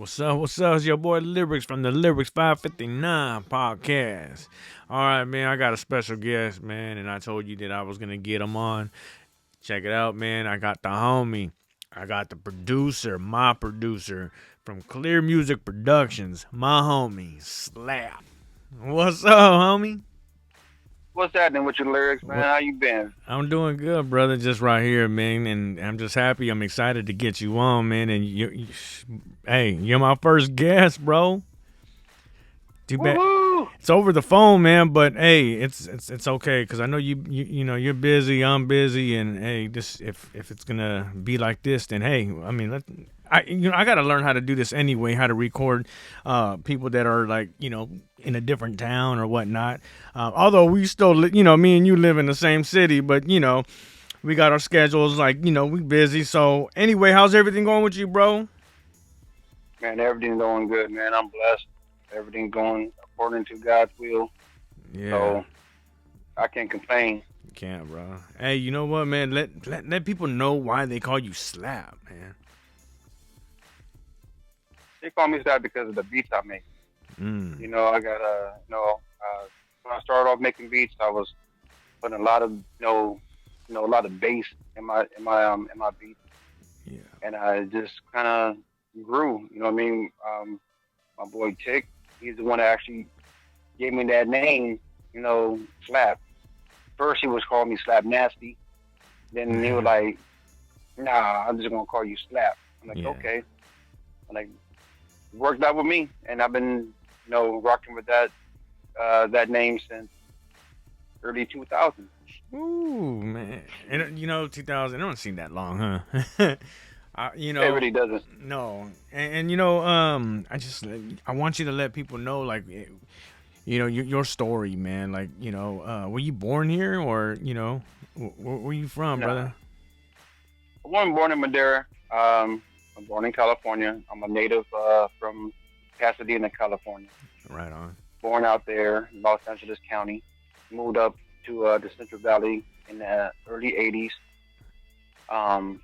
What's up? What's up? It's your boy Lyrics from the Lyrics 559 podcast. All right, man. I got a special guest, man, and I told you that I was gonna get him on. Check it out, man. I got the homie. I got the producer, my producer from Clear Music Productions, my homie Slap. What's up, homie? What's happening with your lyrics, man? What? How you been? I'm doing good, brother. Just right here, man, and I'm just happy. I'm excited to get you on, man. And hey, you're my first guest, bro. Too bad. Woohoo! It's over the phone, man. But hey, it's okay because I know you know you're busy. I'm busy, and hey, this if it's gonna be like this, then hey, I mean, I gotta learn how to do this anyway. How to record people that are like in a different town or whatnot. Although we still me and you live in the same city, but we got our schedules like we busy. So anyway, how's everything going with you, bro? Man, everything's going good, man. I'm blessed. Everything's going according to God's will. Yeah. So I can't complain. Can't, bro. Hey, you know what, man? Let people know why they call you Slap, man. They call me that because of the beats I make. Mm. I got when I started off making beats, I was putting a lot of a lot of bass in my beats, Yeah. and I just kind of grew. You know what I mean? My boy Tick, he's the one that actually gave me that name. Slap. First he was calling me Slap Nasty. Then he was like, "Nah, I'm just gonna call you Slap." I'm like, Yeah. "Okay." I'm like, worked out with me, and I've been, rocking with that name since early 2000. Ooh, man. And 2000. It don't seem that long, huh? I, you It know, really doesn't. no. And I want you to let people know, like, your story, man. Like, were you born here or where were you from, Nah, brother? I wasn't born in Madeira. I'm born in California. I'm a native from Pasadena, California. Right on. Born out there in Los Angeles County. Moved up to the Central Valley in the early '80s. Um,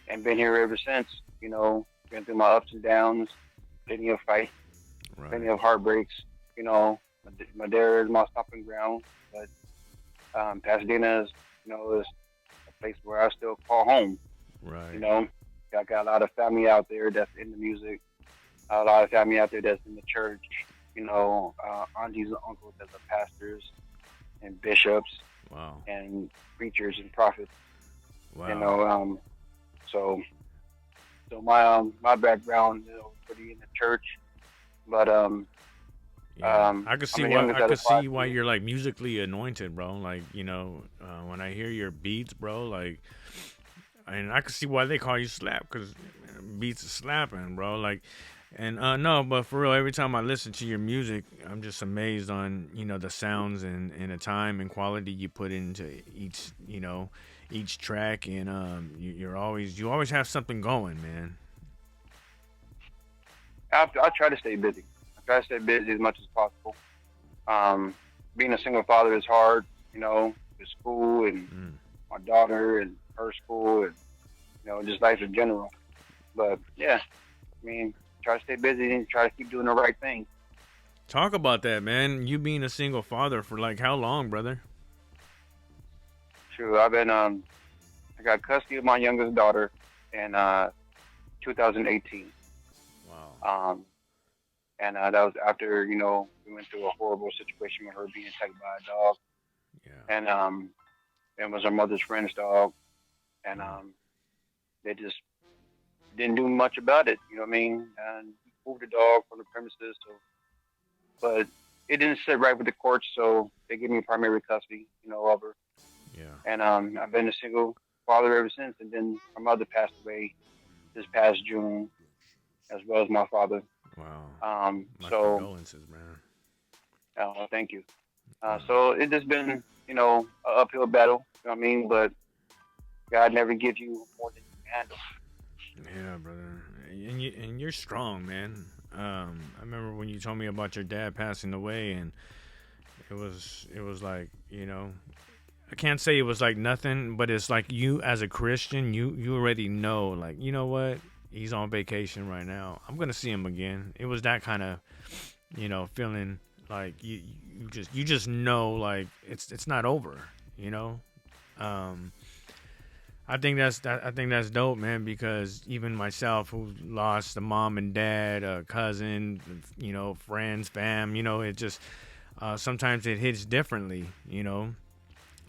and been here ever since. Been through my ups and downs, plenty of fights, plenty Right. of heartbreaks. You know, Madeira is my stomping ground, but Pasadena is a place where I still call home. You Right. know, I got a lot of family out there that's in the music, a lot of family out there that's in the church. Aunties and uncles that are pastors and bishops Wow. and preachers and prophets. You Wow. know, so my background, pretty in the church, but Yeah, I could see I'm the why. youngest I out could of five see why kids. you're like musically anointed, bro. Like when I hear your beats, bro, like, and I could see why they call you Slap because beats are slapping, bro. Like, and no, but for real, every time I listen to your music, I'm just amazed on the sounds and the time and quality you put into each track, and you always have something going, man. I try to stay busy. I try to stay busy as much as possible. Um, Being a single father is hard, with school and Mm. my daughter and her school and just life in general. But yeah, I mean, try to stay busy and try to keep doing the right thing. Talk about that, man. You being a single father for like how long, brother? True, I got custody of my youngest daughter in 2018. Wow. Um, and that was after we went through a horrible situation with her being attacked by a dog, Yeah. and it was her mother's friend's dog, and Mm. they just didn't do much about it. You know what I mean? And moved the dog from the premises, so but it didn't sit right with the courts, so they gave me primary custody, of her. Yeah. And I've been a single father ever since. And then my mother passed away this past June, as well as my father. Wow. My So condolences, man. thank you. Yeah. So it's just been, an uphill battle. You know what I mean? But God never gives you more than you can handle. Yeah, brother. And you're strong, man. I remember when you told me about your dad passing away, and it was like I can't say it was like nothing, but it's like you as a Christian, you already know, like what. He's on vacation right now. I'm gonna see him again. It was that kind of, feeling like you just know like it's not over. You know. Um, I think that's dope, man. Because even myself, who lost a mom and dad, a cousin, friends, fam, it just sometimes it hits differently.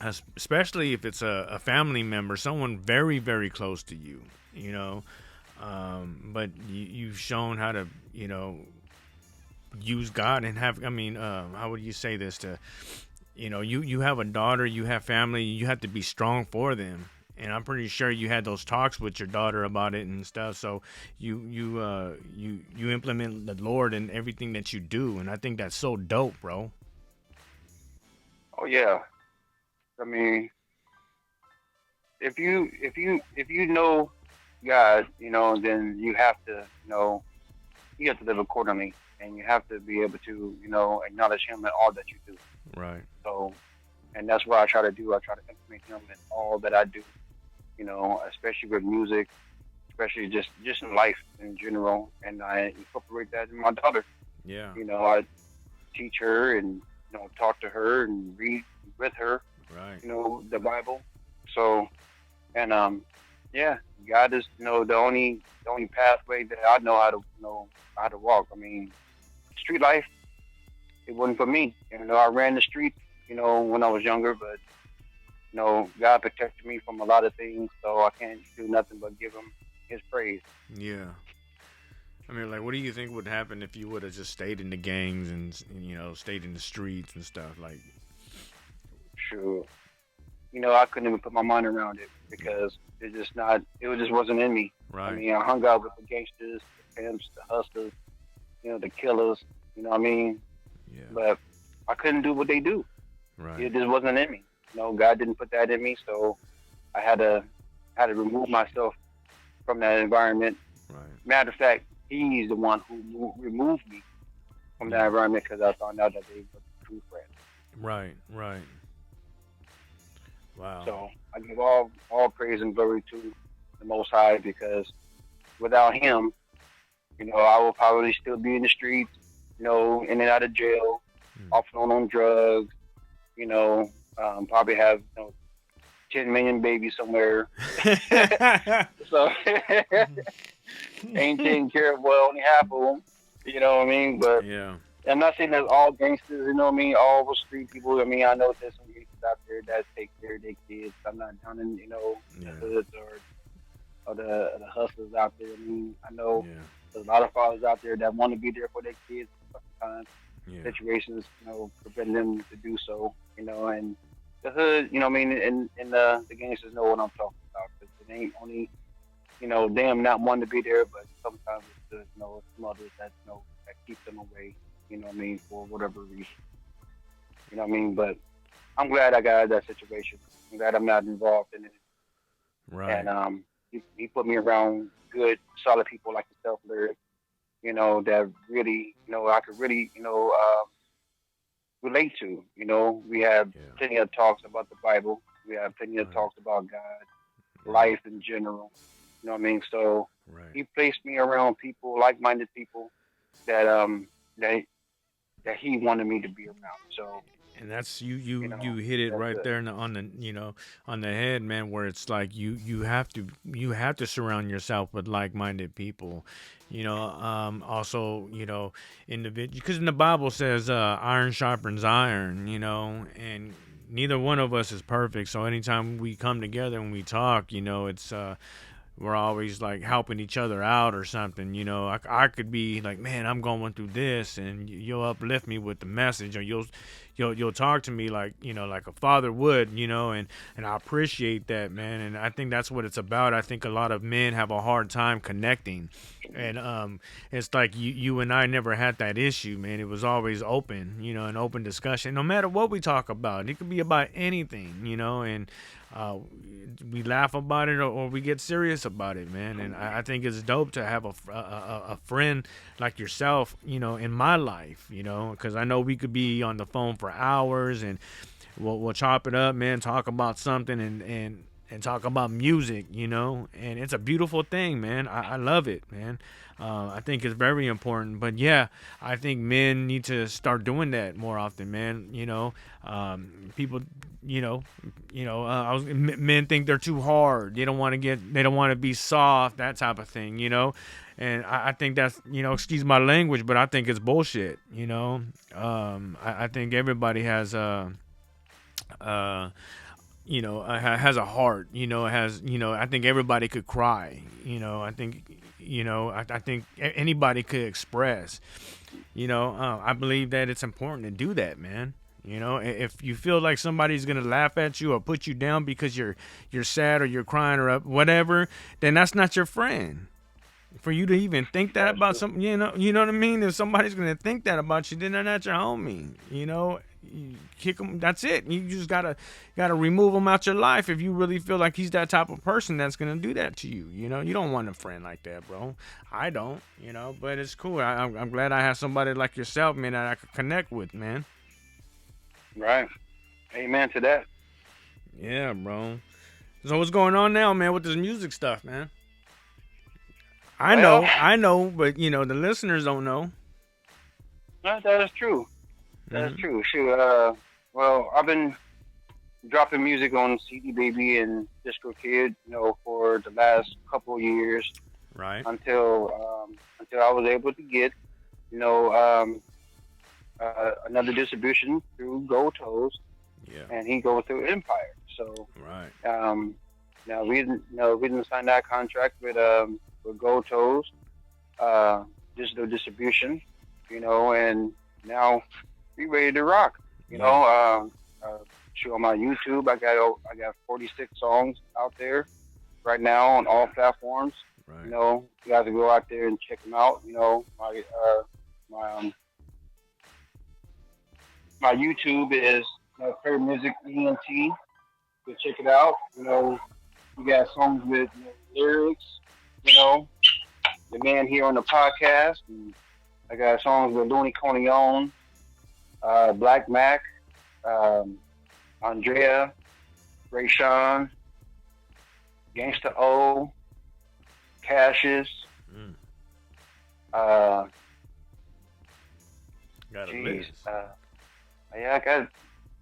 Especially if it's a family member, someone very very close to you. You know, but you've shown how to use God and have. I mean, how would you say this to you have a daughter, you have family, you have to be strong for them. And I'm pretty sure you had those talks with your daughter about it and stuff. So you implement the Lord in everything that you do, and I think that's so dope, bro. Oh yeah. I mean, if you know God, then you have to live accordingly, and you have to be able to, acknowledge Him in all that you do. Right. So, and that's what I try to do. I try to implement Him in all that I do. Especially with music, especially just in life in general, and I incorporate that in my daughter. Yeah. I teach her and talk to her and read with her. Right. The Bible. So, and yeah, God is the only pathway that I know how to walk. I mean, street life, it wasn't for me. I ran the street, when I was younger, but God protected me from a lot of things, so I can't do nothing but give Him His praise. Yeah. I mean, like, what do you think would happen if you would have just stayed in the gangs and stayed in the streets and stuff? Like, Sure. I couldn't even put my mind around it because it just wasn't in me. I right. mean, I hung out with the gangsters, the pimps, the hustlers, the killers, what I mean? Yeah. But I couldn't do what they do. Right. It just wasn't in me. God didn't put that in me, so I had to remove myself from that environment. Right. Matter of fact, He's the one who removed me from that environment because I found out that they were true friends. Right. Right. Wow. So I give all praise and glory to the Most High because without Him, I will probably still be in the streets, in and out of jail, off and on drugs, probably have 10 million babies somewhere. So ain't taking care of only half of them. You know what I mean? But yeah. I'm not saying that's all gangsters. You know what I mean? All the street people. I mean, I know there's some gangsters out there that take care of their kids. I'm not down in the hoods or the hustlers out there. I mean, I know there's a lot of fathers out there that want to be there for their kids. Sometimes situations, prevent them to do so. And the hood, what I mean, and the gangsters know what I'm talking about. Because it ain't only, them not wanting to be there, but sometimes it's some others that that keep them away. What I mean, for whatever reason. What I mean, but I'm glad I got out of that situation. I'm glad I'm not involved in it. Right. And he put me around good, solid people like yourself, Larry. That really, I could really, relate to. We have plenty of talks about the Bible. We have plenty of talks about God, life in general. What I mean? So he placed me around people, like-minded people that that he wanted me to be around. So, and that's you hit it right there on the head, man, where it's like you have to surround yourself with like-minded people. Also, individual, because in the Bible says iron sharpens iron, and neither one of us is perfect. So anytime we come together and we talk, it's we're always like helping each other out or something. I could be like, man, I'm going through this, and you'll uplift me with the message, or you'll talk to me like like a father would, and I appreciate that, man. And I think that's what it's about. I think a lot of men have a hard time connecting, and it's like you and I never had that issue, man. It was always open, an open discussion, no matter what we talk about. It could be about anything, and we laugh about it, or we get serious about it, man. And I think it's dope to have a friend like yourself, in my life, because I know we could be on the phone for hours and we'll chop it up, man, talk about something, and talk about music, you know, and it's a beautiful thing, man. I love it, man. I think it's very important. But yeah, I think men need to start doing that more often, man. You know, people, you know, men think they're too hard. They don't want to be soft, that type of thing, you know. And I think that's, you know, excuse my language, but I think it's bullshit, you know. I think everybody has uh, has a heart. You know, has, you know, I think everybody could cry. You know, I think, you know, I think anybody could express. You know, I believe that it's important to do that, man. You know, if you feel like somebody's gonna laugh at you or put you down because you're sad or you're crying or whatever, then that's not your friend. For you to even think that That's about true. something, you know what I mean? If somebody's gonna think that about you, then they're not your homie. You know, you kick them. That's it. You just gotta remove him out your life if you really feel like he's that type of person that's gonna do that to you. You know, you don't want a friend like that, bro. I don't. You know, but it's cool. I'm glad I have somebody like yourself, man, that I could connect with, man. Right. Amen to that. Yeah, bro. So what's going on now, man, with this music stuff, man? Well, I know, but you know the listeners don't know. that is true. That is Hmm. true. Shoot, well, I've been dropping music on CD Baby and Disco Kid, you know, for the last couple of years Right. until I was able to get, you know, another distribution through Gold Toes, Yeah. and he goes through Empire. So Right. um, now we didn't sign that contract with Gold Toes, digital distribution, you know, and now we ready to rock. You Yeah. know, shoot, on my YouTube, I got 46 songs out there right now on all platforms. You Right. know, you guys can go out there and check them out. You know, my my YouTube is Fair Music ENT. Go check it out. You know, we got songs with, you know, lyrics. You know, the man here on the podcast. And I got songs with Looney Conion, Black Mac, um, Andrea, Ray Sean, Gangsta O, Cassius. Mm. Uh, Got a geez, list. yeah, I got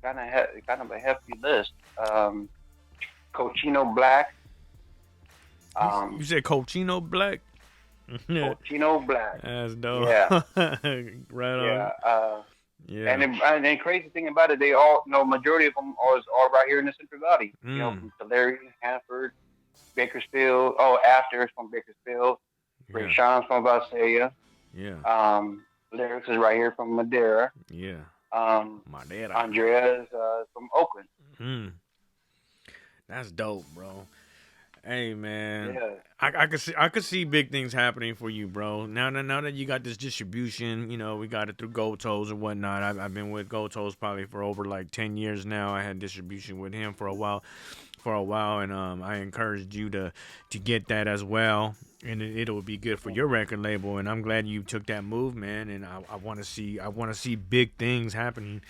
kind of a hefty list. Cochino Black, You um, said Cochino Black? Yeah. Cochino Black. That's dope. Yeah, Right yeah. on. And Yeah. the crazy thing about it, they all, you know, majority of them are all right here in the Central Valley. You know, Mm. from Tulare, Hanford, Bakersfield. Oh, After is from Bakersfield. Ray Yeah. Sean's from Valseia. Yeah. Lyrics is right here from Madeira. Yeah. Um, Madera. Andrea is from Oakland. Mm. That's dope, bro. Hey, man. Yeah. I could see big things happening for you, bro. Now that you got this distribution, you know, we got it through Gold Toes and whatnot. I've been with Gold Toes probably for over like 10 years now. I had distribution with him for a while, and I encouraged you to get that as well. And it'll be good for your record label. And I'm glad you took that move, man. And I want to see big things happening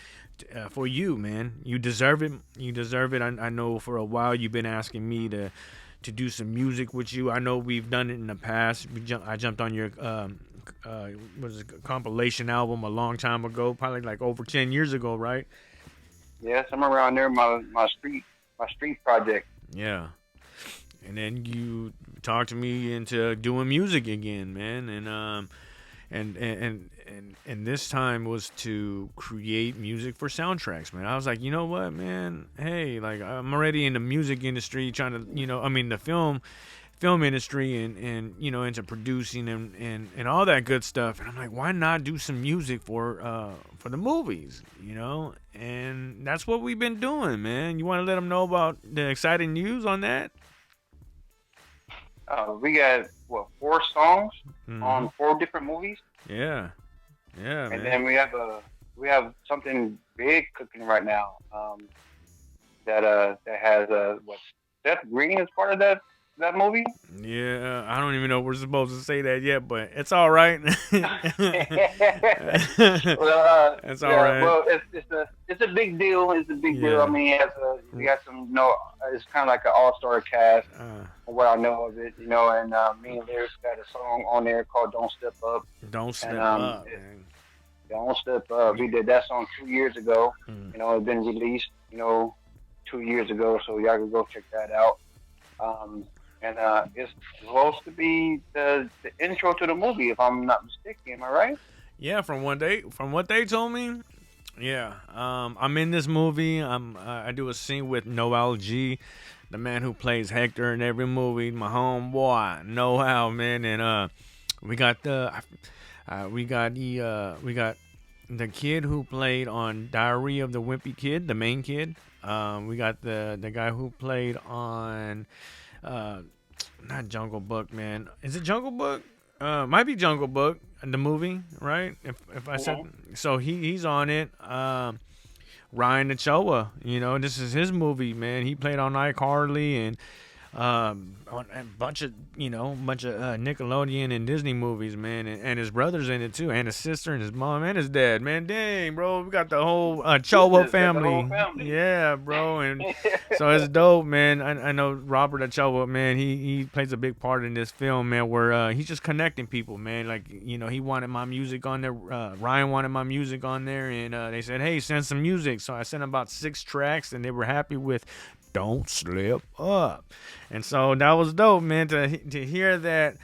for you, man. You deserve it. You deserve it. I know for a while you've been asking me to do some music with you. I know we've done it in the past. I jumped on your was it, compilation album a long time ago, probably like over 10 years ago, right? Yeah, somewhere around there, my street project. Yeah. And then you talked to me into doing music again, man, and this time was to create music for soundtracks, man. I was like, you know what, man? Hey, like I'm already in the music industry, trying to, I mean, the film industry, and into producing and all that good stuff. And I'm like, why not do some music for the movies, And that's what we've been doing, man. You want to let them know about the exciting news on that? We got what, 4 songs Mm-hmm. on 4 different movies, Yeah, yeah, and man. then we have something big cooking right now. That has what, Seth Green is part of that that movie? Yeah, I don't even know if we're supposed to say that yet, but it's all right. Well, It's all yeah, right. well, it's a big deal. It's a big deal. I Yeah. mean, we got some, it's kind of like an all star cast, Uh, from what I know of it, and me and Lyrics got a song on there called "Don't Step Up," don't and slip up, man. "Don't Step Up." We did that song 2 years ago. Mm. It's been released, 2 years ago, so y'all can go check that out. Um, and it's supposed to be the intro to the movie, if I'm not mistaken. Am I right? Yeah, from what they told me, yeah. I'm in this movie. I do a scene with Noel G, the man who plays Hector in every movie. My homeboy, Noel, man, and we got we got the kid who played on Diary of the Wimpy Kid, the main kid. We got the guy who played on uh, not Jungle Book, man. Is it Jungle Book? Might be Jungle Book, the movie, right? If I said Mm-hmm. so, he's on it. Ryan Ochoa, this is his movie, man. He played on iCarly and on a bunch of Nickelodeon and Disney movies, man, and his brother's in it too, and his sister and his mom and his dad, man. Dang, bro, we got the whole Chowo Goodness, got the whole family, family. yeah, bro, and so it's dope, man. I know Robert Ochoa, man. He plays a big part in this film, man, where he's just connecting people, man. Like he wanted my music on there. Ryan wanted my music on there, and they said, hey, send some music. So I sent about 6 tracks, and they were happy with "Don't Slip Up." And so that was dope, man, to hear that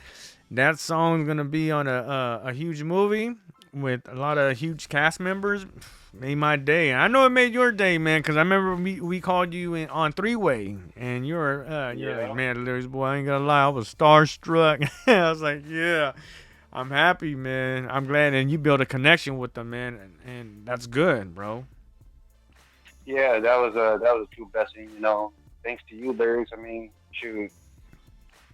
song's gonna be on a huge movie with a lot of huge cast members. Made my day. I know it made your day, man, because I remember we called you on three way, and you're like, Yeah. man, Larry's boy, I ain't gonna lie, I was starstruck. I was like, yeah, I'm happy, man. I'm glad, and you built a connection with them, man, and that's good, bro. Yeah, that was a true blessing. Thanks to you, lyrics. I mean, shoot,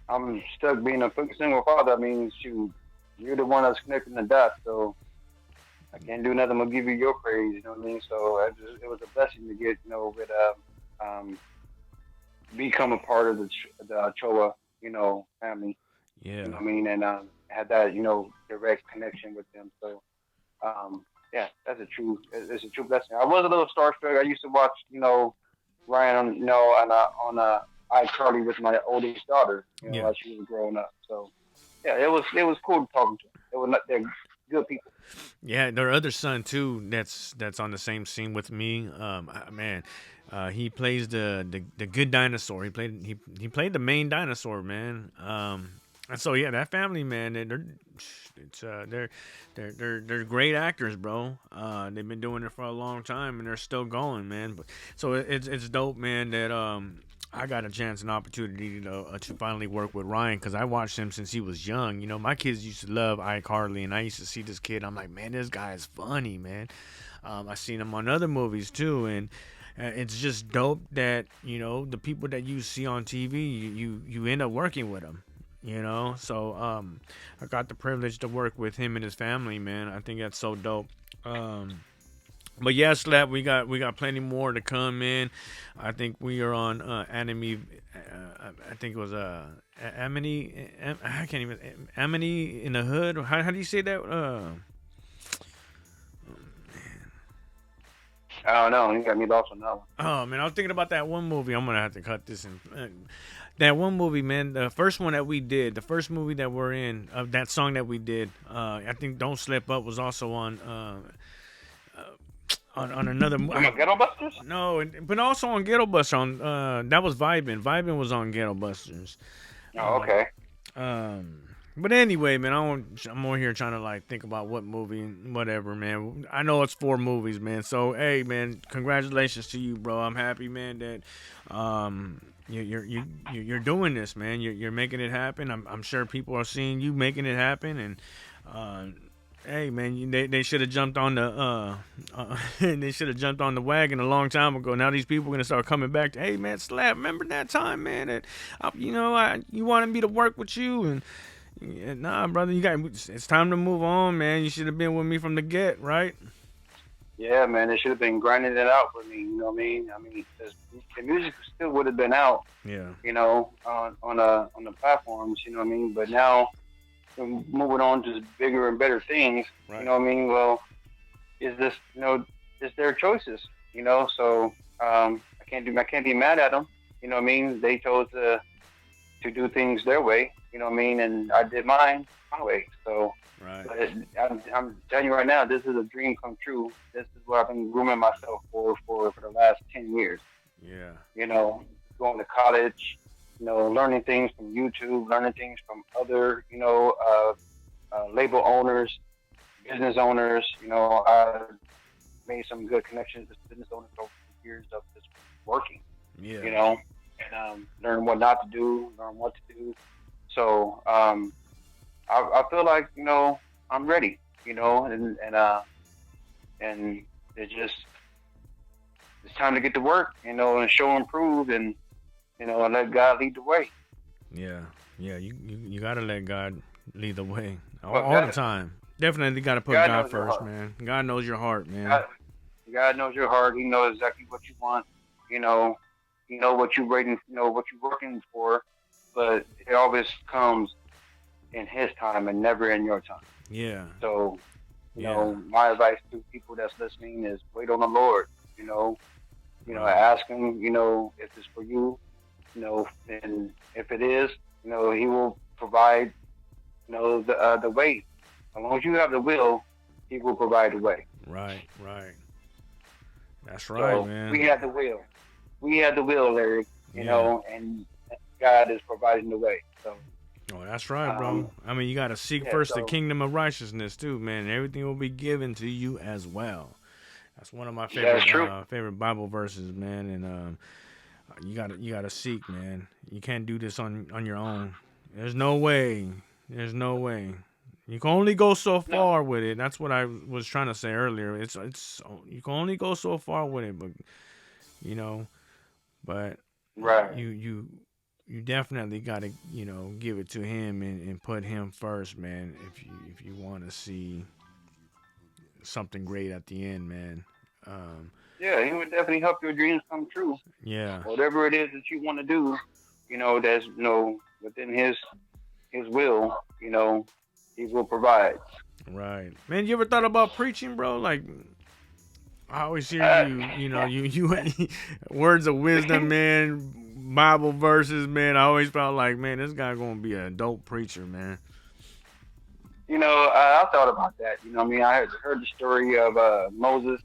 I'm stuck being a single father. I mean, shoot, you're the one that's connecting the dots. So I can't do nothing but give you your praise. You know what I mean? So it was a blessing to get, with become a part of the Choa, family. You Yeah, know what I mean? And had that, direct connection with them. So yeah, it's a true blessing. I was a little starstruck. I used to watch, Ryan on, on iCarly with my oldest daughter, yeah. while she was growing up. So yeah, it was cool talking to them. They were not they're good people. Yeah, their other son too. That's on the same scene with me. Man, he plays the good dinosaur. He played the main dinosaur, man. And so yeah, that family, man, they're great actors, bro. They've been doing it for a long time, and they're still going, man. But so it's dope, man. That I got a chance and opportunity to finally work with Ryan because I watched him since he was young. My kids used to love iCarly, and I used to see this kid. I'm like, man, this guy is funny, man. I seen him on other movies too, and it's just dope that the people that you see on TV, you end up working with them. So I got the privilege to work with him and his family, man. I think that's so dope. Um, but yeah, Slap, we got plenty more to come in. I think we are on Enemy. I think it was Amity. I can't even Amity in the Hood. How do you say that? I don't know. You got me lost on that one. Oh man, I was thinking about that one movie. I'm gonna have to cut this in. That one movie, man. The first one that we did, the first movie that we're in, of that song that we did. I think "Don't Slip Up" was also on another. Talking about Ghetto Busters? No, but also on Ghetto Busters. On that was Vibin. Vibin was on Ghetto Busters. Oh, okay. Um, but anyway, man, I'm over here trying to like think about what movie, whatever, man. I know it's 4 movies, man. So hey, man, congratulations to you, bro. I'm happy, man, that you're doing this, man. You're making it happen. I'm sure people are seeing you making it happen, and uh, hey, man, they should have jumped on the they should have jumped on the wagon a long time ago. Now these people are gonna start coming back to, hey, man, Slap, remember that time, man? That you wanted me to work with you, and yeah, nah, brother, it's time to move on, man. You should have been with me from the get, right? Yeah, man, they should have been grinding it out for me. You know what I mean? I mean, the music still would have been out, Yeah. on the platforms. You know what I mean? But now we're moving on to bigger and better things. You Right. know what I mean? Well, is this it's their choices. So I can't be mad at them. You know what I mean? They chose to do things their way. You know what I mean? And I did mine my way. So, Right. but I'm telling you right now, this is a dream come true. This is what I've been grooming myself for the last 10 years. Yeah. You know, going to college, learning things from YouTube, learning things from other, label owners, business owners. I made some good connections with business owners over the years of this working. Yeah. And learn what not to do, learn what to do. So I feel like I'm ready. And it's time to get to work. And show and prove, and let God lead the way. Yeah. Yeah. You gotta let God lead the way Well, all the time. Definitely gotta put God God knows your first, heart. man. God knows your heart, man. God, God knows your heart. He knows exactly what you want. You know, what you're waiting. What you're working for. But it always comes in His time and never in your time. Yeah. So, Yeah. my advice to people that's listening is wait on the Lord. You know, Right. ask Him. If it's for you. And if it is, He will provide. The way. As long as you have the will, He will provide the way. Right. Right. That's right, So we man. have the will. We have the will, Larry. Yeah. And God is providing the way. So, Oh, that's right, bro. um, I mean, you gotta seek yeah. first the So kingdom of righteousness too, man. And everything will be given to you as well. That's one of my that's favorite true. favorite Bible verses, man. And you gotta seek, man. You can't do this on your own. There's no way. There's no way. You can only go so No. far with it. That's what I was trying to say earlier. It's you can only go so far with it, but you know, but Right. you definitely gotta give it to him and put him first, man. If you want to see something great at the end, man. Um, Yeah, He would definitely help your dreams come true. yeah, Whatever it is that you want to do, that's within His will. He will provide. right, man. You ever thought about preaching, bro? Like I always hear Uh, you words of wisdom, man. Bible verses, man. I always felt like, man, this guy gonna be a dope preacher, man. I thought about that. I mean, I heard the story of Moses.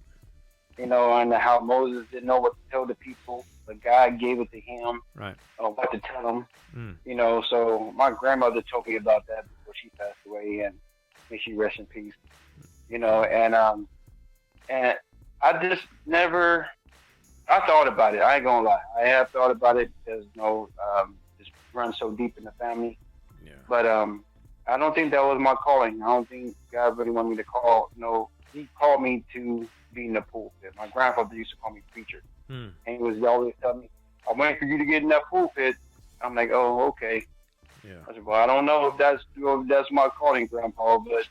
And how Moses didn't know what to tell the people, but God gave it to him, Right. what to tell them. Mm. So my grandmother told me about that before she passed away, and may she rest in peace. And I just never. I thought about it. I ain't gonna lie. I have thought about it because just runs so deep in the family. Yeah. But I don't think that was my calling. I don't think God really wanted me to call. He called me to be in the pulpit. My grandfather used to call me preacher, Mm. and he was always telling me, "I'm waiting for you to get in that pulpit." I'm like, "Oh, okay." Yeah. I said, "Well, I don't know if that's my calling, Grandpa, but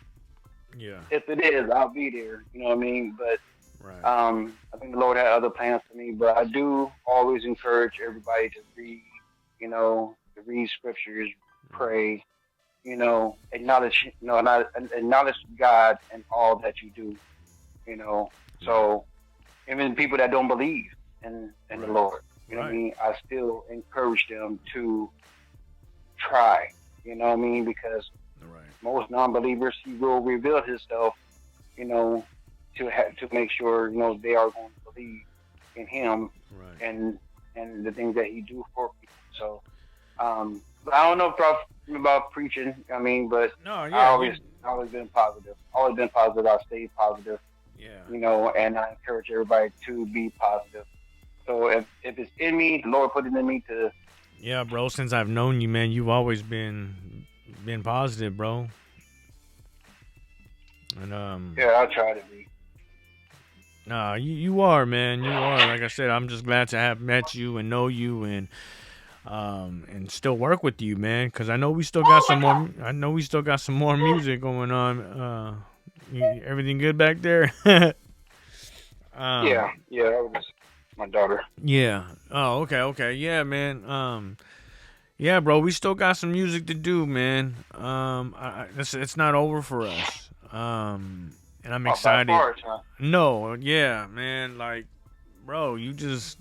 Yeah. if it is, I'll be there." You know what I mean? But Right. I think the Lord had other plans for me. But I do always encourage everybody to read, to read scriptures, Mm. pray, acknowledge, acknowledge God in all that you do, you know. Right. So even people that don't believe in the Right. Lord, you know what I Right. mean, I still encourage them to try, you know what I mean, because Right. most non-believers, He will reveal Himself, you know, to make sure they are going to believe in Him Right. and the things that He do for people. So, but I don't know about preaching. I mean, but No. I Yeah. You. always been positive. Always been positive. I stay positive, Yeah. and I encourage everybody to be positive. So if it's in me, the Lord put it in me to. Yeah, bro. Since I've known you, man, you've always been positive, bro. And Yeah, I try to be. nah, you are, man. You are. Like I said, I'm just glad to have met you and know you and still work with you, man. Cause I know we still got some more. I know we still got some more music going on. Everything good back there? Um, Yeah, yeah, that was my daughter. yeah. Oh, okay, okay. Yeah, man. Yeah, bro. We still got some music to do, man. It's not over for us. And I'm Oh, by excited. far, it's not. No, yeah, man. Like, bro, you just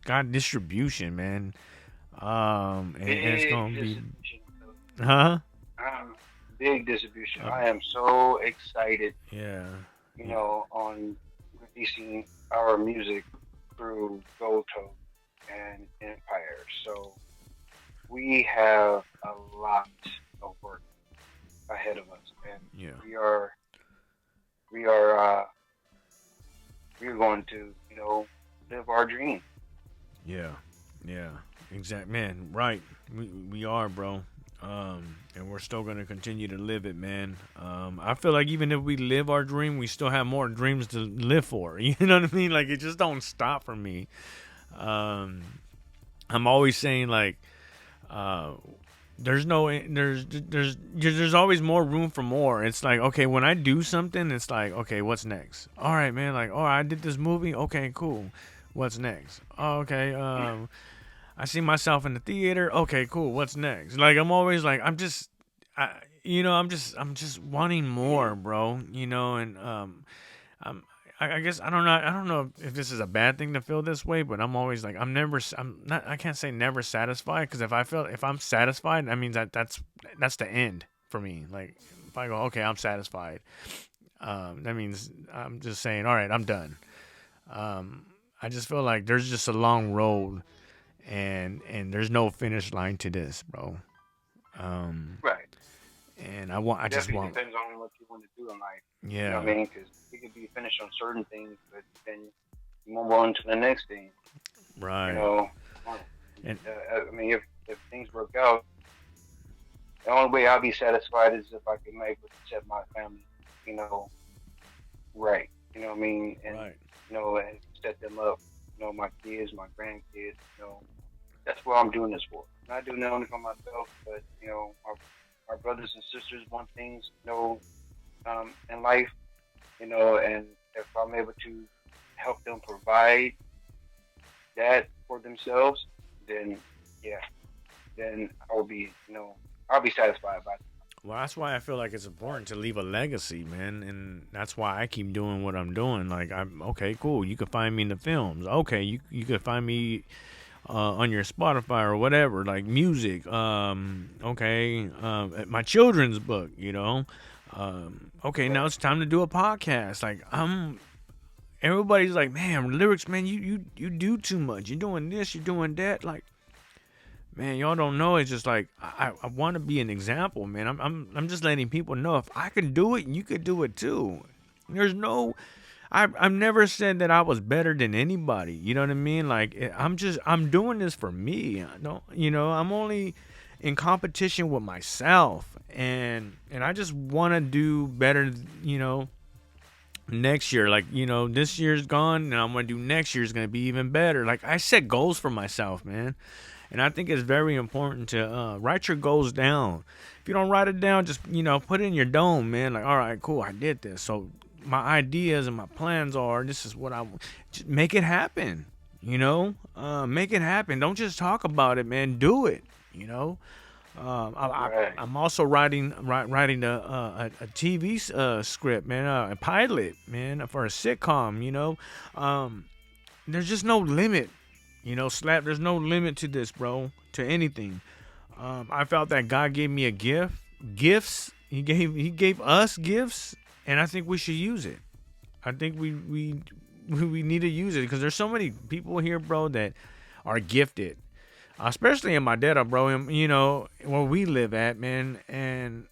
got distribution, man. And it's Big gonna be, distribution. huh? Um, Big distribution. Uh, I am so excited, yeah, yeah, on releasing our music through Goto and Empire. So we have a lot of work ahead of us, and yeah, we are we are we're going to live our dream. yeah, yeah. Exact, man. Right. We are, bro. And we're still gonna continue to live it, man. I feel like even if we live our dream, we still have more dreams to live for. You know what I mean? Like it just don't stop for me. Um, I'm always saying like, uh, there's always more room for more. It's like, okay, when I do something, it's like, okay, what's next? All right, man. Like, oh, I did this movie. Okay, cool. What's next? Oh, okay. I see myself in the theater. Okay, cool. What's next? Like I'm always like I'm just wanting more, bro. And I'm I guess I don't know if this is a bad thing to feel this way, but I'm always like I'm not I can't say never satisfied because if I'm satisfied, that means that's the end for me. Like if I go okay, I'm satisfied, that means I'm just saying all right, I'm done. I just feel like there's just a long road and there's no finish line to this, bro. Um, Right. and I just Definitely want, depends on what you want to do in life. You know what yeah, I mean? Because you could be finished on certain things, but then you move on to the next thing. You right, know, and I mean, if things work out, the only way I'll be satisfied is if I can make it set my family, you know, right. You know what I mean? right, And set them up. My kids, my grandkids. That's what I'm doing this for. Not doing it only for myself, but our brothers and sisters want things, in life, and if I'm able to help them provide that for themselves, then yeah, then I'll be satisfied by it. well, that's why I feel like it's important to leave a legacy, man, and that's why I keep doing what I'm doing. Like I'm okay, cool. You can find me in the films. Okay, you can find me on your Spotify or whatever, like music. Okay, my children's book. Okay, now Right. it's time to do a podcast. Like everybody's like, man, lyrics, man, you do too much. You're doing this, you're doing that. Like, man, y'all don't know. It's just like I want to be an example, man. I'm just letting people know if I can do it, you could do it too. There's no, I've never said that I was better than anybody. You know what I mean? Like I'm doing this for me. I don't, I'm only in competition with myself, and I just want to do better. Next year, like this year's gone and I'm gonna do next year's gonna be even better. Like I set goals for myself, man, and I think it's very important to write your goals down. If you don't write it down, just put it in your dome, man. Like all right, cool, I did this. So my ideas and my plans are this is what I want. Just make it happen. Make it happen. Don't just talk about it, man. Do it. you know Right. I'm also writing a TV script, man, a pilot, man, for a sitcom. There's just no limit, Slap. There's no limit to this, bro. To anything. I felt that God gave me a gifts. He gave us gifts, and I think we should use it. I think we need to use it because there's so many people here, bro, that are gifted, especially in my data, bro. Where we live at, man, and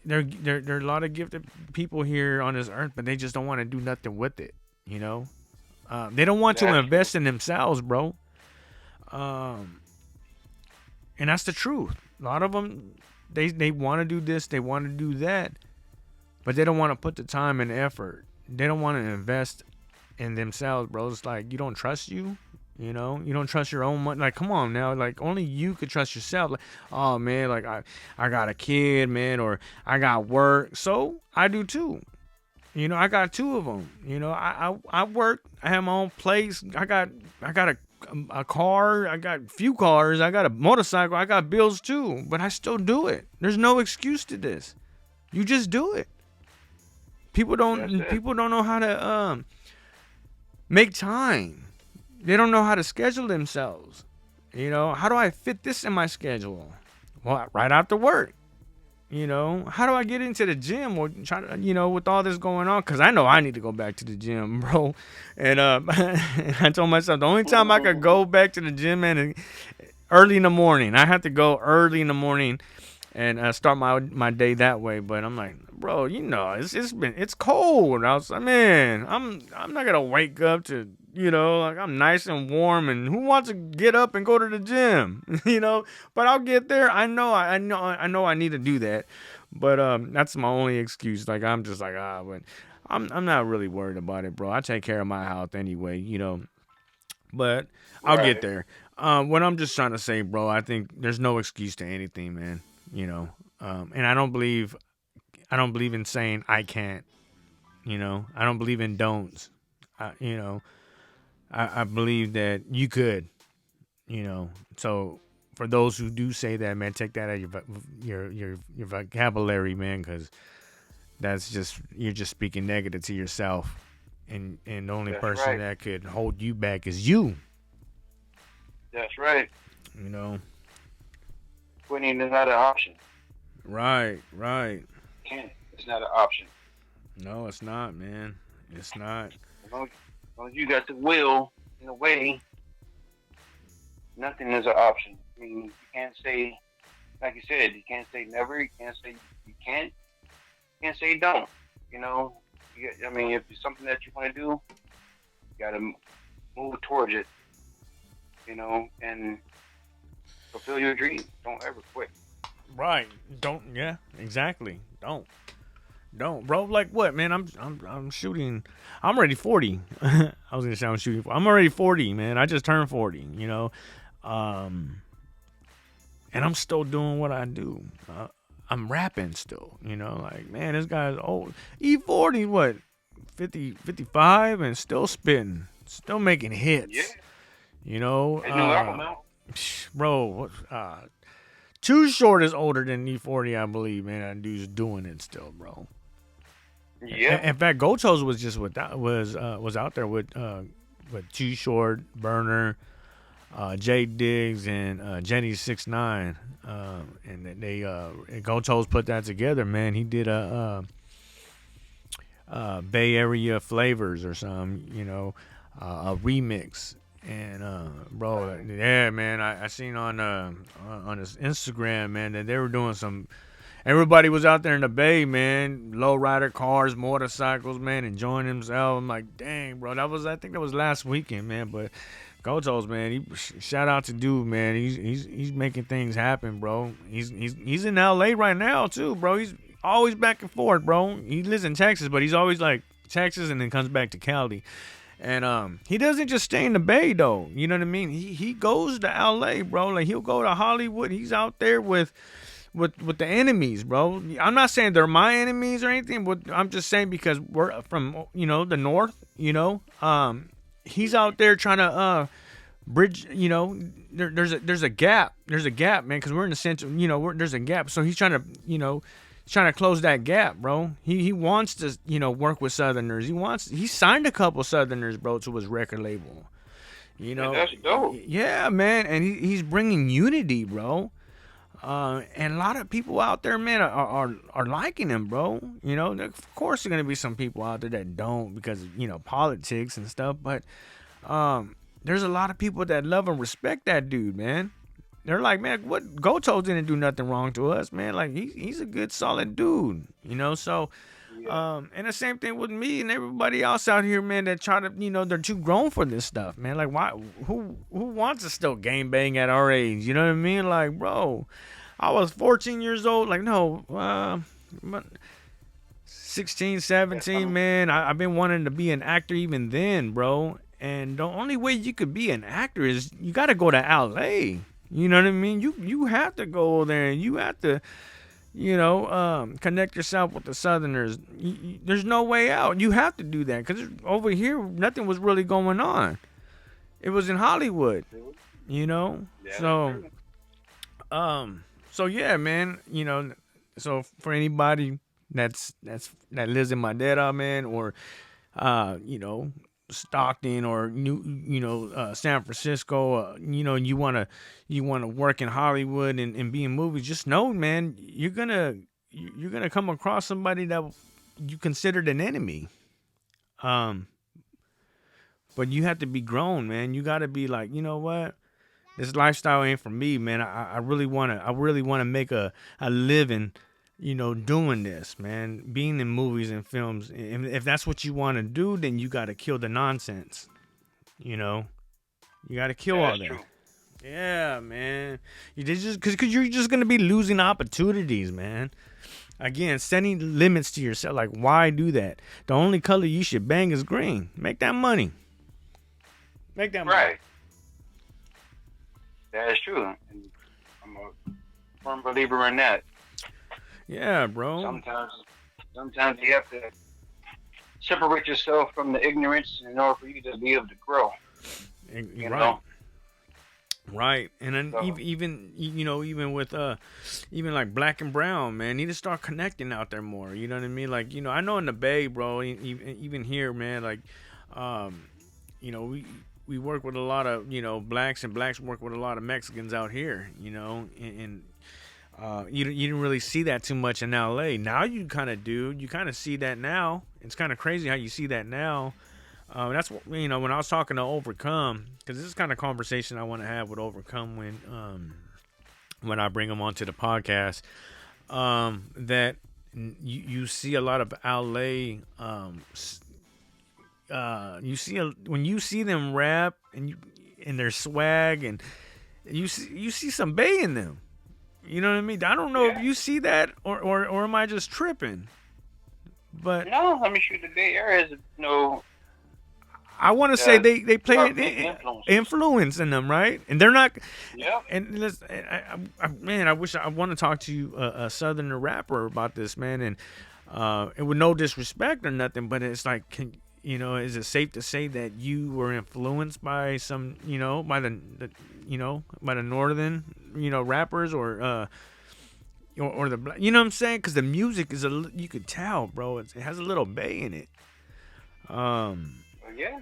there are a lot of gifted people here on this earth, but they just don't want to do nothing with it. They don't want to That's true. invest in themselves, bro. Um, and that's the truth. A lot of them, they want to do this, they want to do that, but they don't want to put the time and effort. They don't want to invest in themselves, bro. It's like you don't trust you. You don't trust your own money. Like, come on now. Like, only you could trust yourself. Like, oh man, like I got a kid, man, or I got work. So I do too. I got two of them. I work. I have my own place. I got a car. I got a few cars. I got a motorcycle. I got bills too. But I still do it. There's no excuse to this. You just do it. People That's don't it. people don't know how to make time. They don't know how to schedule themselves. How do I fit this in my schedule? Well, right after work. How do I get into the gym or try to, with all this going on? Because I know I need to go back to the gym, bro. And I told myself the only time I could go back to the gym, man, is early in the morning. I have to go early in the morning and start my day that way. But I'm like, bro, it's cold outside, man. I'm not gonna wake up to like I'm nice and warm, and who wants to get up and go to the gym, But I'll get there. I know I need to do that, but that's my only excuse. Like I'm just like but I'm not really worried about it, bro. I take care of my health anyway, But I'll get Right. there. What I'm just trying to say, bro, I think there's no excuse to anything, man. And I don't believe in saying I can't. I don't believe in don'ts. I, you know, I believe that you could. So for those who do say that, man, take that out of your vocabulary, man, because that's just you're just speaking negative to yourself, and the only That's person right. that could hold you back is you. That's right. You know. Quitting is not an option. Right. Right. Can't. It's not an option. No, it's not, man. It's not. As long as you got the will in a way, nothing is an option. I mean, you can't say, like you said, you can't say never. You can't say you can't. You can't say don't. You know, I mean, if it's something that you want to do, you got to move towards it. And fulfill your dreams. Don't ever quit. Right. Don't. Yeah. Exactly. Don't, bro. Like what, man? I'm shooting. I'm already 40. I was gonna say I'm shooting. I'm already 40, man. I just turned 40. Um, and I'm still doing what I do. I'm rapping still. Like man, this guy's old. E40, what? 50, 55, and still spitting, still making Yeah. hits. You know, His new album out. bro. Too Short is older than E40, I believe, man. That dude's doing it still, bro. Yeah. In fact, Gochos was just with that was out there with Too Short, Burner, Jay Diggs, and Jenny 6ix9ine, and they Gochos put that together, man. He did a Bay Area flavors or some, a remix. And bro, yeah, man, I seen on his Instagram, man, that they were doing some. Everybody was out there in the Bay, man, lowrider cars, motorcycles, man, enjoying themselves. I'm like, dang, bro, I think that was last weekend, man. But Gotos, man, shout out to dude, man. He's making things happen, bro. He's in L.A. right now too, bro. He's always back and forth, bro. He lives in Texas, but he's always like Texas and then comes back to Cali. And he doesn't just stay in the Bay though. You know what I mean? He goes to LA, bro. Like he'll go to Hollywood. He's out there with the enemies, bro. I'm not saying they're my enemies or anything, but I'm just saying because we're from the north, he's out there trying to bridge, there's a gap. There's a gap, man, cuz we're in the center, there's a gap. So he's trying to, trying to close that gap, bro. He wants to, work with Southerners. He signed a couple Southerners, bro, to his record label. That's dope. Yeah, man, and he's bringing unity, bro. And a lot of people out there, man, are liking him, bro. Of course, there's gonna be some people out there that don't because politics and stuff. But there's a lot of people that love and respect that dude, man. They're like, man, what Goto didn't do nothing wrong to us, man. Like he's a good, solid dude, So, Yeah. and the same thing with me and everybody else out here, man. That try to, they're too grown for this stuff, man. Like, why? Who wants to still game bang at our age? You know what I mean? Like, bro, I was 14 years old. Like, no, 16, 17, man. I've been wanting to be an actor even then, bro. And the only way you could be an actor is you got to go to LA. You know what I mean? You have to go there and you have to connect yourself with the Southerners. There's no way out. You have to do that because over here, nothing was really going on. It was in Hollywood, you know. Yeah, that's So, true. so yeah, man. So for anybody that lives in Madera, man, or you know, Stockton or San Francisco, you wanna work in Hollywood and be in movies, just know, man, you're gonna come across somebody that you considered an enemy. Um, but you have to be grown, man. You got to be like, you know what? This lifestyle ain't for me, man. I really wanna make a living, doing this, man. Being in movies and films. And if that's what you want to do, then you gotta kill the nonsense. You know, you gotta kill Yeah, all that's that. true. Yeah, man. Because you're just gonna be losing opportunities, man. Again, setting limits to yourself. Like, why do that? The only color you should bang is green. Make that money. Make that money. Right. That is true. And I'm a firm believer in that. Yeah, bro. Sometimes, sometimes you have to separate yourself from the ignorance in order for you to be able to grow. You're You right. know. Right, and then So even with even like black and brown, man, need to start connecting out there more. You know what I mean? Like, I know in the Bay, bro, even here, man, like, um, we work with a lot of blacks, and blacks work with a lot of Mexicans out here. And you didn't really see that too much in L.A. Now you kind of do. You kind of see that now. It's kind of crazy how you see that now. That's what when I was talking to Overcome, because this is kind of conversation I want to have with Overcome when I bring them onto the podcast. That you see a lot of LA. When you see them rap and their swag, and you see some Bay in them. You know what I mean? I don't know if yeah. you see that, or am I just tripping? But No, let me shoot the Bay Area is I want to say uh, they there play are an big influences. influence in them, right? And they're not. Yeah. And man, I wish I want to talk to you, a Southerner rapper, about this, man. And with no disrespect or nothing, but it's like, is it safe to say that you were influenced by some, by the northern, rappers, or the black, you know what I'm saying? Because the music you could tell, bro. It has a little Bay in it. Um. Well, yeah.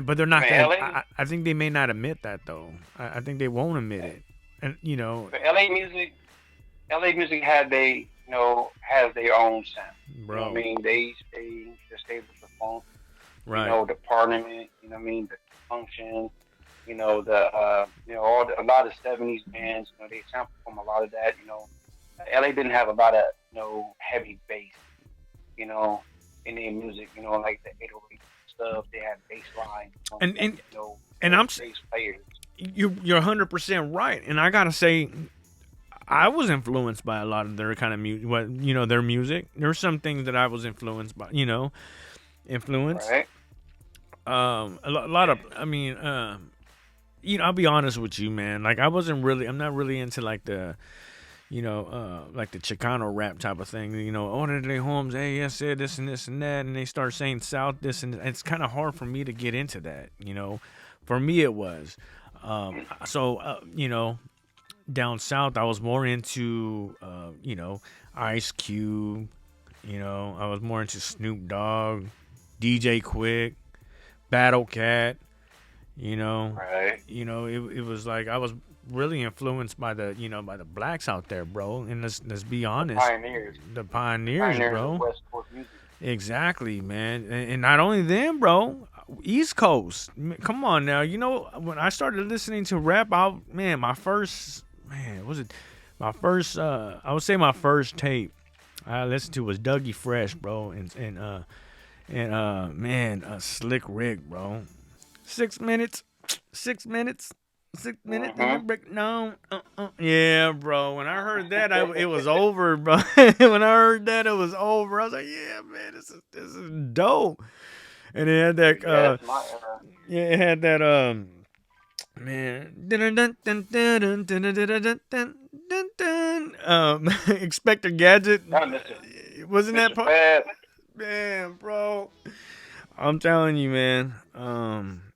But they're I not mean, gonna. LA, I think they may not admit that though. I think they won't admit yeah. it. And But LA music had has their own sound. You know what I bro, mean? They stay with the funk. right? The Parliament. You know what I mean? The Function. A lot of '70s bands. They sample from a lot of that. LA didn't have a lot of heavy bass. You know, in their music. Like the 808 stuff. They had bass lines. And and and Those I'm bass players. you're 100% right. And I gotta say, I was influenced by a lot of their kind of music. Their music. There's some things that I was influenced by. Influenced. Right? A lot of. I mean, I'll be honest with you, man. Like, I'm not really into like the like the Chicano rap type of thing. Order their homes, hey, yes, yeah, this and this and that, and they start saying South this, and it's kind of hard for me to get into that. For me it was. So down south, I was more into Ice Cube. I was more into Snoop Dogg, DJ Quick, Battle Cat. Right. It was like I was really influenced by the blacks out there, bro. And let's be The honest, pioneers. the The pioneers, pioneers of bro. West Coast music. Exactly, man. And not only them, bro. East Coast. Come on now. When I started listening to rap, my first, man, was it my first? I would say my first tape I listened to was Dougie Fresh, bro, and man, Slick Rick, bro. 6 minutes, 6 minutes, 6 minutes, and Mm-hmm. then break down. Yeah, bro. When I heard that, it was over, bro. When I heard that, it was over. I was like, yeah, man, this is dope. And it had that, Yeah, that's my era. yeah, it had that, man. dun, dun. Inspector Gadget. Not Mister Wasn't that Mister part? Fab. Man, bro. I'm telling you, man.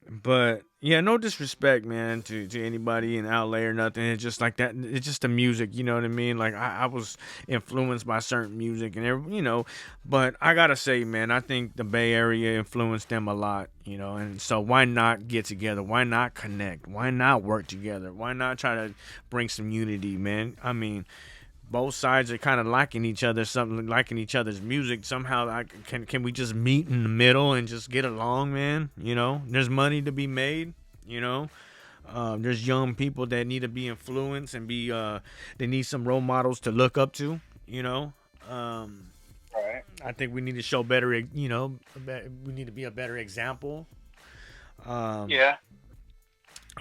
But yeah, no disrespect, man, to anybody in LA or nothing. It's just like that. It's just the music, you know what I mean? Like I was influenced by certain music and but I gotta say, man, I think the Bay Area influenced them a lot, and so why not get together? Why not connect? Why not work together? Why not try to bring some unity, man? I mean, both sides are kind of liking each other, something liking each other's music. Somehow, can we just meet in the middle and just get along, man? There's money to be made. You know, there's young people that need to be influenced and they need some role models to look up to. You know, um, Right. I think we need to show better. We need to be a better example. Um, Yeah.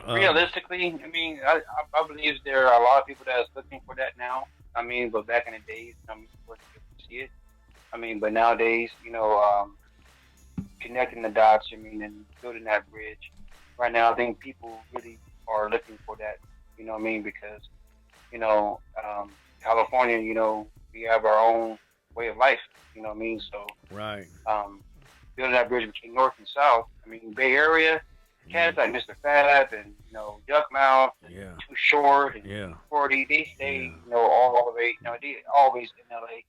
um, Realistically, I mean, I believe there are a lot of people that is looking for that now. I mean, but back in the days, of course, you could see it. I mean, but nowadays, connecting the dots, I mean, and building that bridge. Right now, I think people really are looking for that. You know what I mean? Because California, we have our own way of life. You know what I mean? So right. um, building that bridge between North and South. I mean, Bay Area Mm, cats like Mr. Fab and Yuck Mouth and yeah. Too Short and Yeah. 40. They Yeah. stay all the way. They always in LA.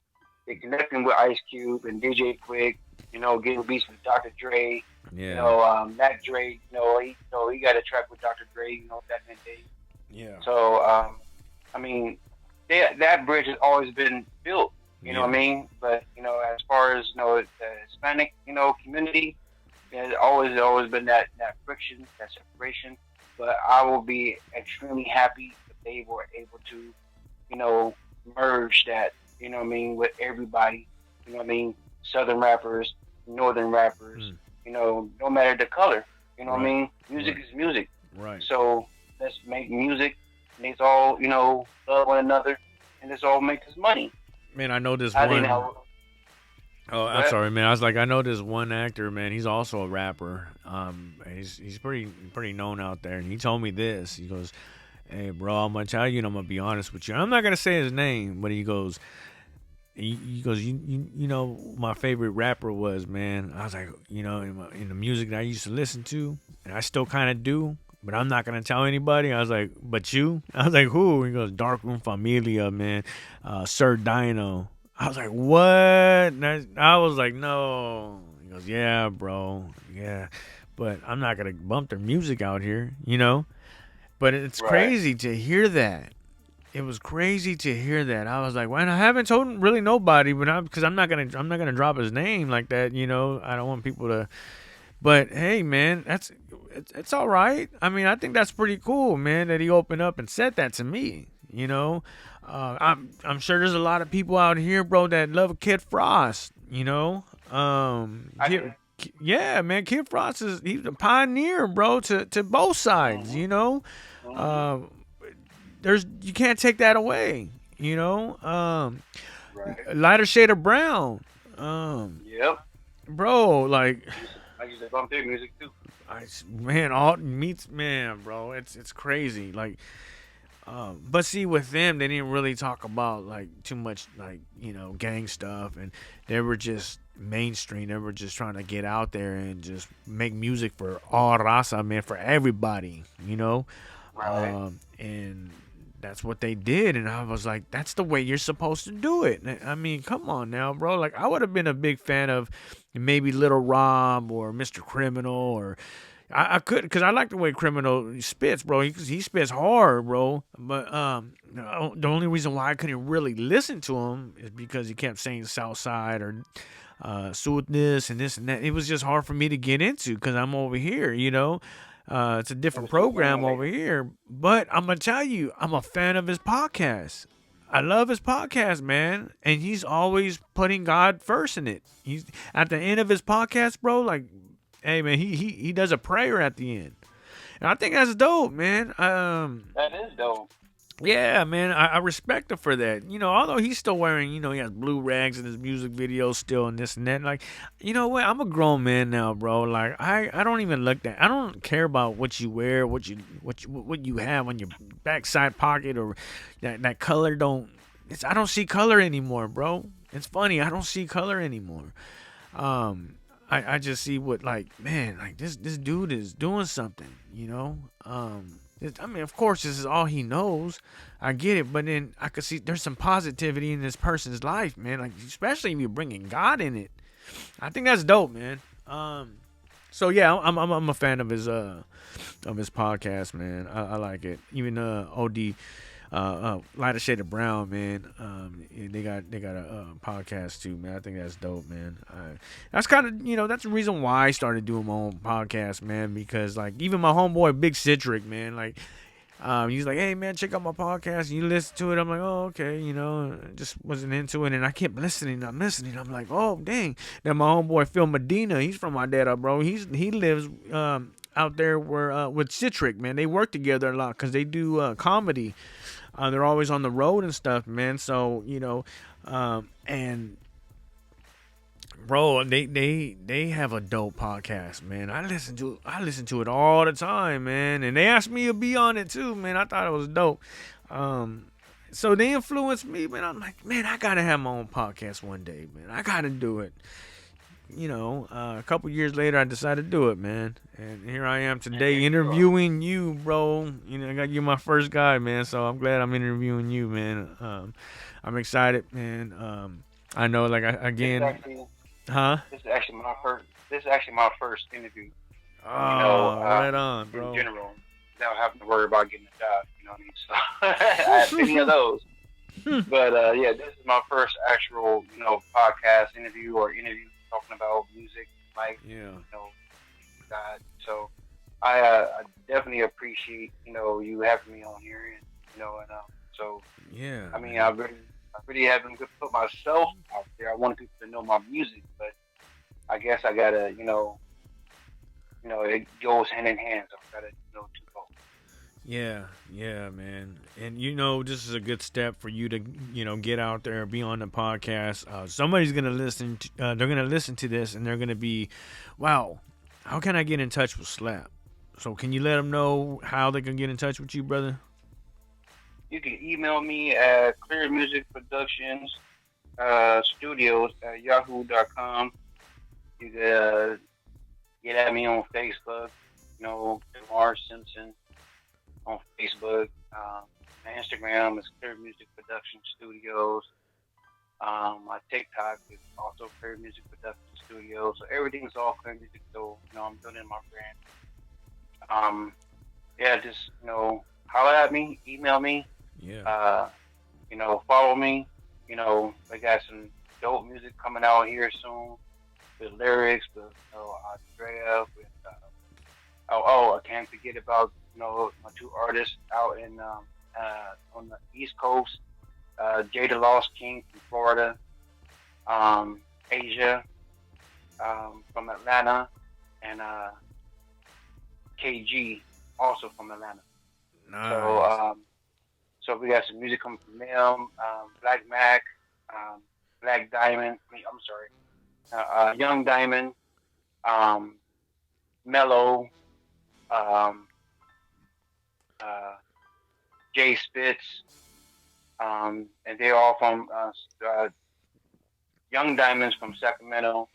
They connecting with Ice Cube and DJ Quick. Getting beats with Dr. Dre. Yeah. Mac Dre. He got a track with Dr. Dre. Back in the day. Yeah. So I mean, that bridge has always been built. You know what I Yeah. mean? But as far as the Hispanic community, there's always been that friction, that separation. But I will be extremely happy if they were able to, merge that. You know what I mean, with everybody. You know what I mean, Southern rappers, Northern rappers. Mm, No matter the color. You know what I right. mean? Music Right. is music. Right. So let's make music, and let's all love one another, and let's all make this money. Man, I know this I think one. that. Oh, I'm But sorry, man. I was like, I know this one actor, man. He's also a rapper. He's pretty known out there, and he told me this. He goes, "Hey, bro, I'm gonna tell you, and I'm gonna be honest with you. I'm not gonna say his name, but he goes, you know, my favorite rapper was, man. I was like, in the music that I used to listen to, and I still kind of do." But I'm not gonna tell anybody. I was like, but you? I was like, who? He goes, Darkroom Familia, man. Sir Dino. I was like, what? I was like, no. He goes, yeah, bro, yeah. But I'm not gonna bump their music out here. But it's right, crazy to hear that. It was crazy to hear that. I was like, well, I haven't told really nobody, but because I'm not gonna drop his name like that. I don't want people to. But hey, man, it's all right. I mean, I think that's pretty cool, man, that he opened up and said that to me. I'm sure there's a lot of people out here, bro, that love Kid Frost. I do. Yeah, man, Kid Frost he's a pioneer, bro, to both sides. Mhm. Mhm. Uh, you can't take that away. Right. Lighter shade of brown. Um, Yep. bro, like I used to bump their music too. man, all meets man, bro. It's crazy. Like, but see, with them, they didn't really talk about like too much, like gang stuff, and they were just mainstream. They were just trying to get out there and just make music for all raza, man, for everybody. Right. And that's what they did, and I was like, that's the way you're supposed to do it. I mean, come on now, bro. Like, I would have been a big fan of maybe Little Rob or Mr. Criminal, or I could, because I like the way Criminal spits, bro. He spits hard, bro. But the only reason why I couldn't really listen to him is because he kept saying Southside or Soothness and this and that. It was just hard for me to get into because I'm over here. It's a It different was too program over formulated. here. But I'm gonna tell you, I'm a fan of his podcast. I love his podcast, man, and he's always putting God first in it. He's at the end of his podcast, bro. Like, hey, man, he does a prayer at the end, and I think that's dope, man. That is dope. Yeah, man, I respect him for that. Although he's still wearing, he has blue rags in his music videos still and this and that. Like, you know what? I'm a grown man now, bro. Like, I don't even look that. I don't care about what you wear, what you have on your backside pocket or that color. I don't see color anymore, bro. It's funny. I don't see color anymore. I just see what, like, man, like this dude is doing something, I mean, of course, this is all he knows. I get it, but then I could see there's some positivity in this person's life, man. Like, especially if you're bringing God in it. I think that's dope, man. So yeah, I'm a fan of his podcast, man. I like it. Even OD, lighter shade of brown, man. They got a podcast too, man. I think that's dope, man. That's kind of that's the reason why I started doing my own podcast, man. Because like even my homeboy Big Citric, man, like he's like, hey man, check out my podcast. And you listen to it. I'm like, oh okay, just wasn't into it, and I kept listening. I'm listening. I'm like, oh dang. Then my homeboy Phil Medina, he's from my dad, bro. He lives out there where with Citric, man. They work together a lot because they do comedy. They're always on the road and stuff, man. So and bro, they have a dope podcast, man. I listen to it all the time, man. And they asked me to be on it too, man. I thought it was dope. So they influenced me, man. I'm like, man, I gotta have my own podcast one day, man. I gotta do it. A couple years later, I decided to do it, man. And here I am today interviewing you, bro. I got you my first guy, man. So I'm glad I'm interviewing you, man. I'm excited, man. I know, like, again, huh? This is actually my first. This is actually my first interview. Oh, right on, bro. In general, without having to worry about getting a job. You know what I mean? So I have many of those. But yeah, this is my first actual, podcast interview or interview talking about music, life, God. So I definitely appreciate, you having me on here, and so Yeah. I mean, I really haven't put myself out there. I wanted people to know my music, but I guess I gotta, it goes hand in hand. So I gotta, twofold. Yeah, man. And this is a good step for you to, get out there, be on the podcast. Somebody's gonna listen. They're gonna listen to this, and they're gonna be, wow. How can I get in touch with Slap? So can you let them know how they can get in touch with you, brother? You can email me at Clear Music Productions Studios at yahoo.com. You can get at me on Facebook, Damar Simpson on Facebook. My Instagram is Clear Music Production Studios. My TikTok is also Clear Music Production Studios. So everything's all Clear Music. So I'm building my brand. Yeah, just holler at me, email me. Yeah. Follow me. I got some dope music coming out here soon with lyrics, with Andrea, with I can't forget about my two artists out in on the East Coast, Jada Lost King from Florida, Asia from Atlanta, and KG also from Atlanta. Nice. So we got some music coming from them. Black Mac, Black Diamond. I'm sorry, Young Diamond, Mellow, Jay Spitz, and they're all from Young Diamonds from Sacramento.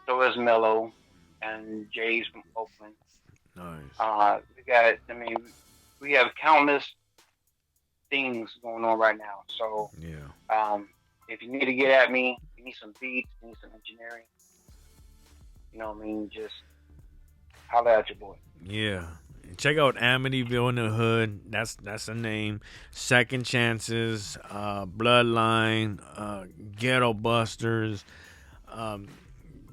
So is Mellow, and Jay's from Oakland. Nice. We have countless things going on right now. So yeah. If you need to get at me, you need some beats, you need some engineering. Just holler at your boy. Yeah. Check out Amityville in the Hood. That's the name. Second Chances, Bloodline, Ghetto Busters.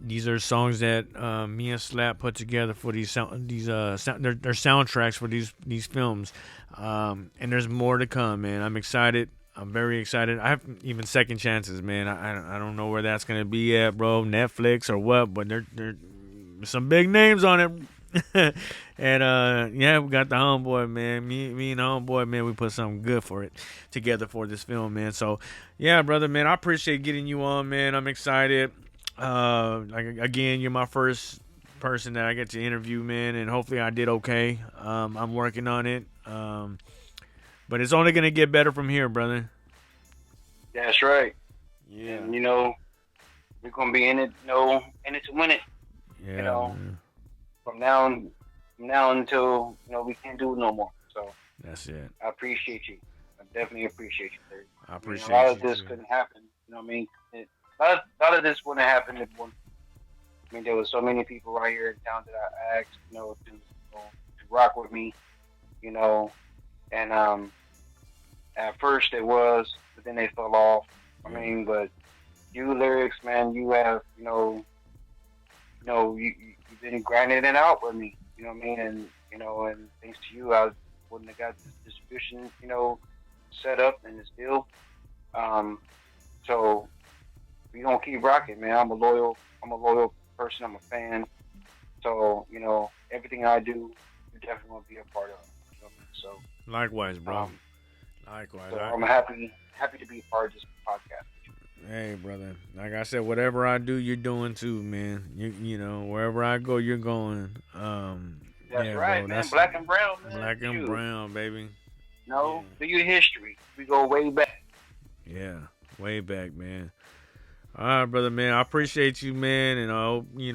These are songs that me and Slap put together for they're soundtracks for these films. And there's more to come, man. I'm excited. I'm very excited. I have even Second Chances, man. I don't know where that's gonna be at, bro. Netflix or what, but there's some big names on it. And yeah, we got the homeboy, man. Me and the homeboy, man, we put something good for it together for this film, man. So yeah, brother, man, I appreciate getting you on, man. I'm excited. Like again, you're my first person that I get to interview, man, and hopefully I did okay. I'm working on it. But it's only gonna get better from here, brother. That's right. Yeah. And we're gonna be in it, in it to win it. You Yeah, know, man. from now on, until we can't do it no more. So That's it. I appreciate you. I definitely appreciate you, Terry. I I mean, a lot appreciate of you this too. couldn't happen. You know what I mean? A lot of this wouldn't happen if one. I mean, there was so many people right here in town that I asked, to rock with me, you know, and at first it was, but then they fell off. I Yeah. mean, but you lyrics, man, you have, you've been grinding it out with me. You know what I mean? And and thanks to you, I wouldn't have got this distribution, set up and it's still. Um, so we gonna keep rocking, man. I'm a loyal person. I'm a fan. So everything I do, you definitely want to be a part of. You know what I mean? Likewise, So, bro. Likewise. I'm happy to be a part of this podcast. Hey, brother. Like I said, whatever I do, you're doing too, man. You know, wherever I go, you're going. That's Yeah, right, bro. man. That's Black and brown, man. black and Shoot. brown, baby. Yeah. No, do your history. We go way back. Yeah. Way back, man. All right, brother, man. I appreciate you, man, and I hope you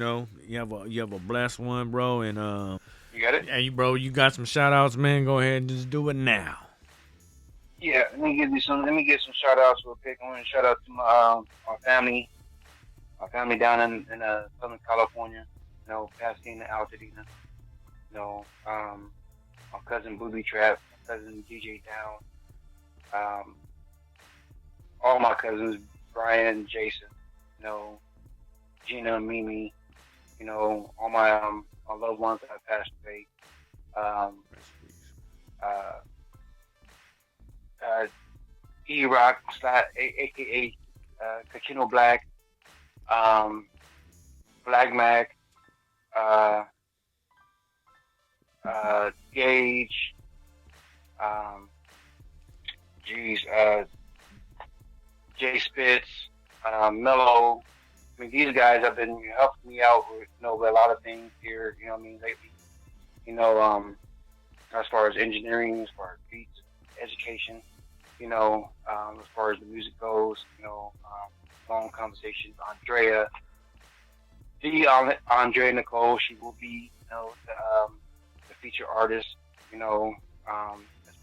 have a blessed one, bro. And You got it? yeah, bro, you got some shout outs, man. Go ahead and just do it now. Yeah. Let me get some shout outs real quick. I want to shout out to my family. My family down in Southern California. Pasadena, Altadena. My cousin Booby Trap, my cousin DJ Down. Um, all my cousins, Brian, Jason. You know, Gina, Mimi. All my loved ones that have passed away. Um, uh, E-Rock, aka Kachino Black, um, Black Mac, uh, Gage, um, geez, Jay Spitz, Mello. I mean, these guys have been helping me out with with a lot of things here. You know what I mean, lately. You know, as far as engineering, as far as beats, education. As far as the music goes. Long conversations. Andrea Nicole, she will be, the feature artist. As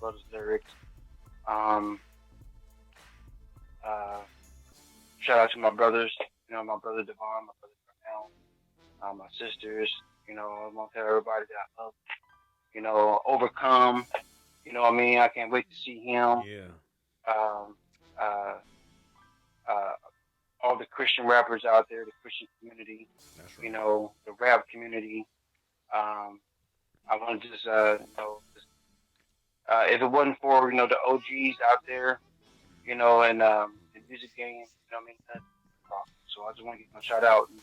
well as lyrics. Um, uh, Shout out to my brothers. My brother Devon, my brother Cornell, my sisters. I want to tell everybody that I love. Overcome. You know what I mean? I can't wait to see him. Yeah. Um, uh, uh, all the Christian rappers out there, the Christian community, That's right. the rap community. Um, I want to just, if it wasn't for, the OGs out there, and the music game, what I mean? So I just want to give my shout out and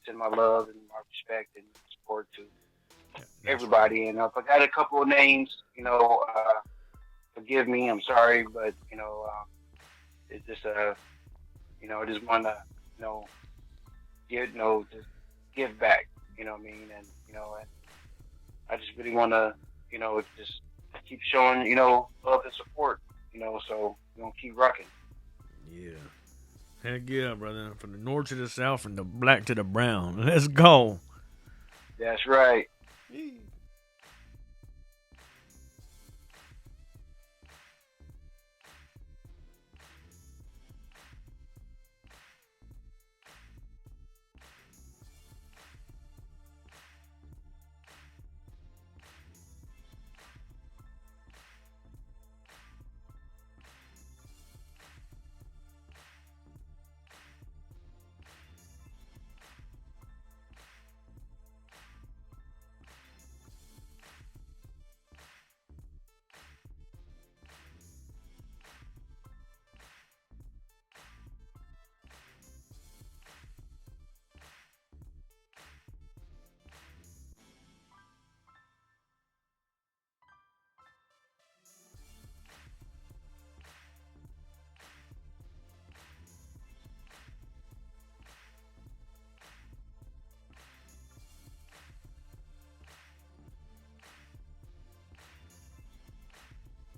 send my love and my respect and support to Yeah, that's right. everybody. And if I got a couple of names, forgive me. I'm sorry, but it's just I just want to just give back. You know what I mean? And and I just really want to just keep showing love and support. So keep rocking. Yeah. Heck yeah, brother. From the north to the south, from the black to the brown. Let's go. That's right. Yeah.